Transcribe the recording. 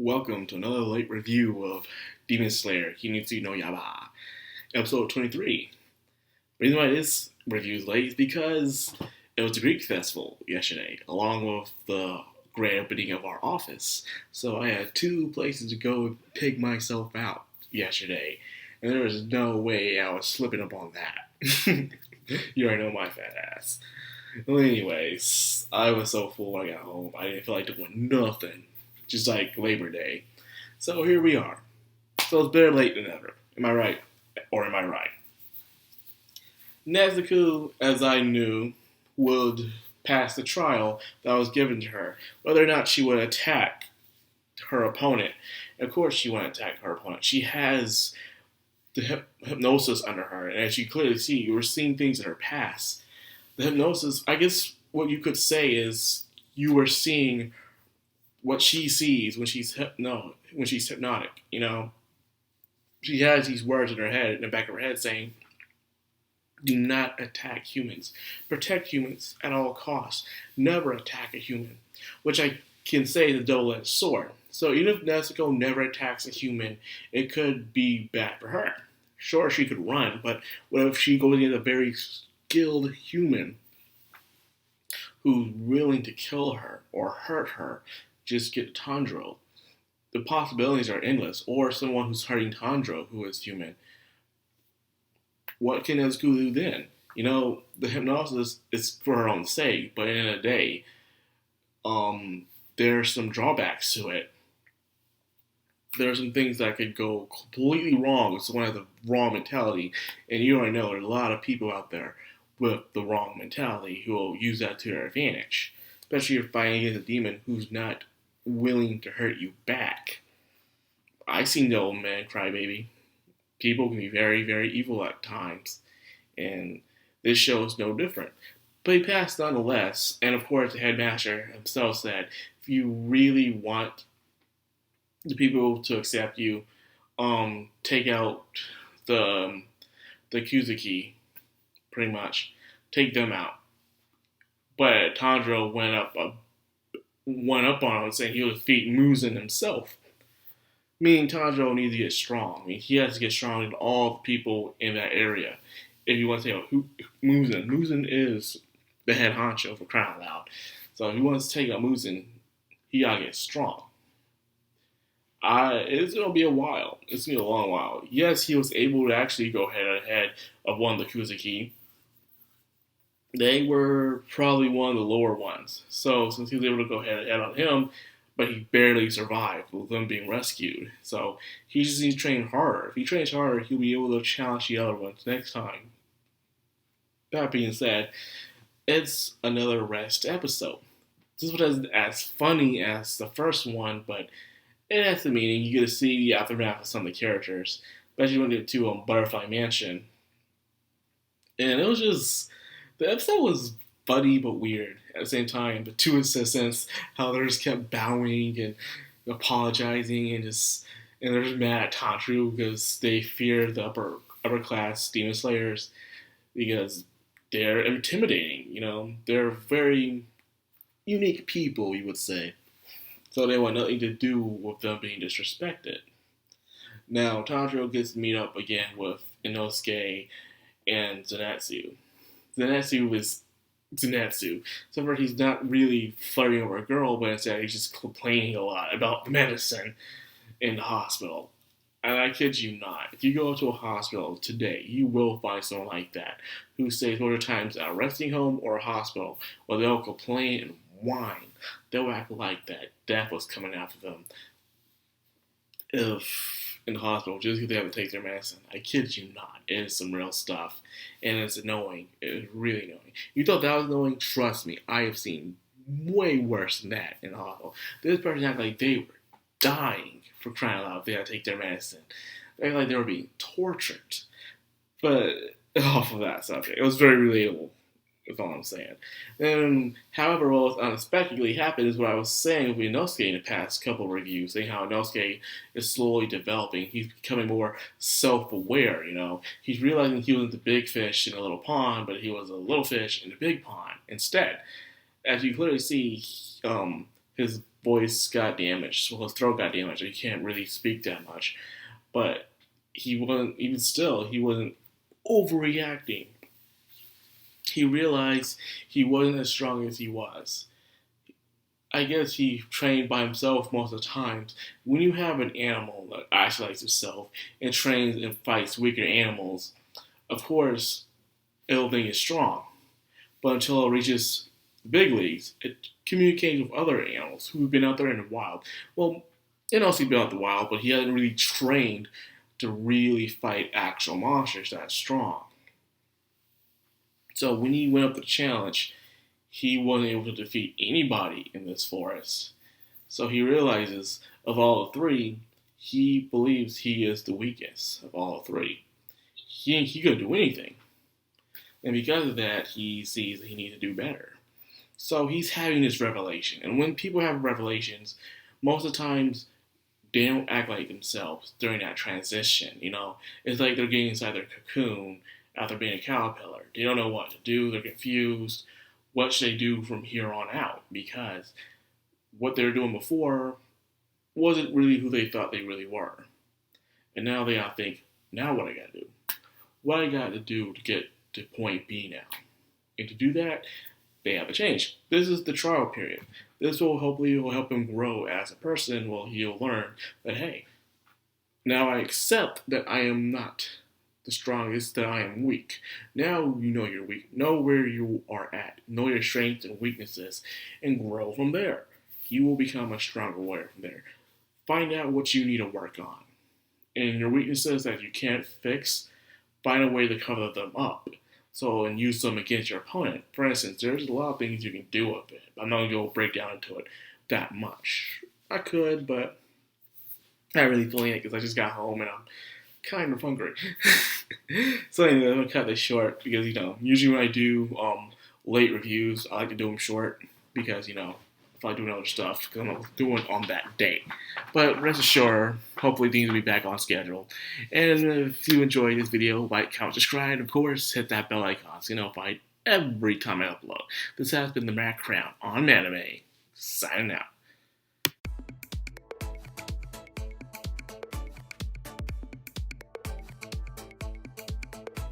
Welcome to another late review of Demon Slayer Kimetsu no Yaiba, episode 23. The reason why this review is late is because it was the Greek festival yesterday, along with the grand opening of our office. So I had two places to go and pig myself out yesterday, and there was no way I was slipping up on that. You already know my fat ass. Well, anyways, I was so full when I got home, I didn't feel like doing nothing. Just like Labor Day. So here we are. So it's better late than never. Am I right? Or am I right? Nezuko, as I knew, would pass the trial that was given to her, whether or not she would attack her opponent. Of course she wouldn't attack her opponent. She has the hypnosis under her, and as you clearly see, you were seeing things in her past. The hypnosis, I guess what you could say is you were seeing what she sees when she's hypnotic. You know, she has these words in her head, in the back of her head, saying, "Do not attack humans. Protect humans at all costs. Never attack a human," which I can say is a double-edged sword. So even if Nezuko never attacks a human, it could be bad for her. Sure, she could run, but what if she goes against a very skilled human who's willing to kill her or hurt her? Just get Tanjiro. The possibilities are endless. Or someone who's hurting Tanjiro, who is human. What can Nezuko do then? You know, the hypnosis is for her own sake, but in a day, there's some drawbacks to it. There are some things that could go completely wrong if someone has a wrong mentality, and you already know there's a lot of people out there with the wrong mentality who will use that to their advantage, especially if you're fighting against a demon who's not willing to hurt you back. I've seen the old man cry baby. People can be very, very evil at times, and this show is no different. But he passed nonetheless, and of course the headmaster himself said, if you really want the people to accept you, take out the Kuzuki, pretty much. Take them out. But Tanjiro went up on him, saying he would defeat Muzan himself. Meaning Tanjiro needs to get strong. I mean, he has to get strong in all the people in that area. If you want to say, Muzan is the head honcho for crying out loud. So if he wants to take out Muzan, he gotta get strong. It's gonna be a while. It's gonna be a long while. Yes, he was able to actually go head of one of the Kuzuki. They were probably one of the lower ones. So since he was able to go head on him, but he barely survived with them being rescued. So he just needs to train harder. If he trains harder, he'll be able to challenge the other ones next time. That being said, it's another rest episode. This one isn't as funny as the first one, but it has the meaning. You get to see the aftermath of some of the characters, especially when they get to Butterfly Mansion. And it was just, the episode was funny but weird at the same time. But to its sense, how they just kept bowing and apologizing and they're just mad at Tanjiro because they fear the upper class demon slayers because they're intimidating. You know, they're very unique people, you would say. So they want nothing to do with them being disrespected. Now Tanjiro gets to meet up again with Inosuke and Zenitsu. Zenitsu is Zenitsu. So far, he's not really flirting over a girl, but instead he's just complaining a lot about the medicine in the hospital. And I kid you not, if you go to a hospital today, you will find someone like that who stays more times at a resting home or a hospital where they'll complain and whine. They'll act like that death was coming after them if in the hospital just because they have to take their medicine. I kid you not. It is some real stuff. And it's annoying. It is really annoying. You thought that was annoying? Trust me. I have seen way worse than that in the hospital. This person acted like they were dying for crying out loud if they had to take their medicine. They acted like they were being tortured. But off of that subject, it was very relatable. That's all I'm saying. And however, what unexpectedly happened is what I was saying with Inosuke in the past couple of reviews, saying how Inosuke is slowly developing. He's becoming more self-aware, you know. He's realizing he wasn't the big fish in a little pond, but he was a little fish in a big pond instead. As you clearly see, his voice got damaged, so his throat got damaged. He can't really speak that much. But he wasn't, even still, he wasn't overreacting. He realized he wasn't as strong as he was. I guess he trained by himself most of the times. When you have an animal that isolates itself and trains and fights weaker animals, of course, it'll think it's strong. But until it reaches the big leagues, it communicates with other animals who've been out there in the wild. Well, he's been out in the wild, but he hasn't really trained to really fight actual monsters that strong. So when he went up to the challenge, he wasn't able to defeat anybody in this forest. So he realizes, of all the three, he believes he is the weakest of all three. He couldn't do anything. And because of that, he sees that he needs to do better. So he's having this revelation. And when people have revelations, most of the times, they don't act like themselves during that transition, It's like they're getting inside their cocoon after being a caterpillar. They don't know what to do. They're confused. What should they do from here on out? Because what they were doing before wasn't really who they thought they really were. And now they gotta think, now what I gotta do? What I gotta do to get to point B now? And to do that, they have to change. This is the trial period. This will hopefully help him grow as a person. Well, he'll learn that, hey, now I accept that I am not the strongest, that I am weak. Now you know you're weak. Know where you are at. Know your strengths and weaknesses and grow from there. You will become a stronger warrior from there. Find out what you need to work on. And your weaknesses that you can't fix, find a way to cover them up. So, and use them against your opponent. For instance, there's a lot of things you can do with it. I'm not going to go break down into it that much. I could, but I'm not really feeling it because I just got home and I'm kind of hungry. So anyway, I'm going to cut this short because, usually when I do late reviews, I like to do them short because, if I do other stuff, because I'm not doing it on that day. But rest assured, hopefully things will be back on schedule. And if you enjoyed this video, like, comment, subscribe, and of course, hit that bell icon so you notified every time I upload. This has been the Madcrownxox on Anime, signing out.